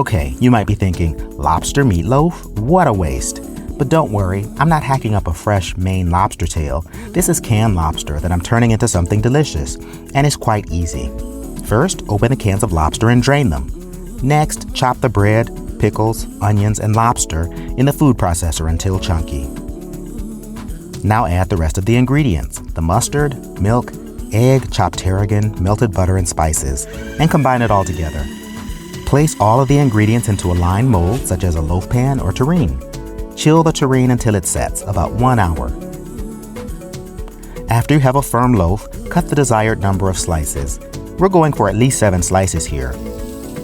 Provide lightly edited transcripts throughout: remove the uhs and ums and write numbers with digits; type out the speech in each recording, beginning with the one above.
Okay, you might be thinking, lobster meatloaf? What a waste. But don't worry, I'm not hacking up a fresh Maine lobster tail. This is canned lobster that I'm turning into something delicious, and it's quite easy. First, open the cans of lobster and drain them. Next, chop the bread, pickles, onions, and lobster in the food processor until chunky. Now add the rest of the ingredients, the mustard, milk, egg, chopped tarragon, melted butter, and spices, and combine it all together. Place all of the ingredients into a lined mold, such as a loaf pan or tureen. Chill the tureen until it sets, about 1 hour. After you have a firm loaf, cut the desired number of slices. We're going for at least 7 slices here.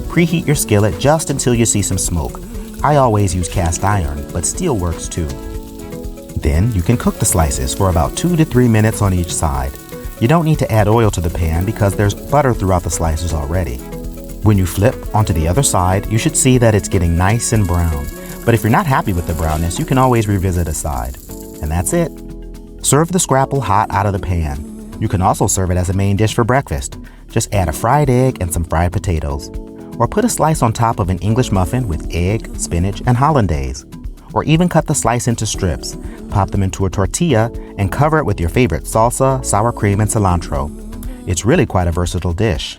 Preheat your skillet just until you see some smoke. I always use cast iron, but steel works too. Then you can cook the slices for about 2 to 3 minutes on each side. You don't need to add oil to the pan because there's butter throughout the slices already. When you flip onto the other side, you should see that it's getting nice and brown. But if you're not happy with the brownness, you can always revisit a side. And that's it. Serve the scrapple hot out of the pan. You can also serve it as a main dish for breakfast. Just add a fried egg and some fried potatoes. Or put a slice on top of an English muffin with egg, spinach, and hollandaise. Or even cut the slice into strips, pop them into a tortilla, and cover it with your favorite salsa, sour cream, and cilantro. It's really quite a versatile dish.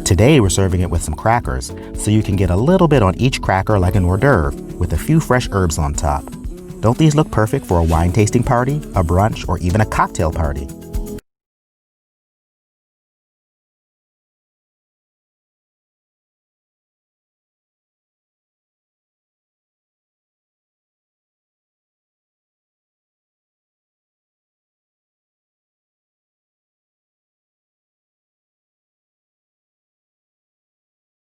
Today we're serving it with some crackers, so you can get a little bit on each cracker like an hors d'oeuvre, with a few fresh herbs on top. Don't these look perfect for a wine tasting party, a brunch, or even a cocktail party?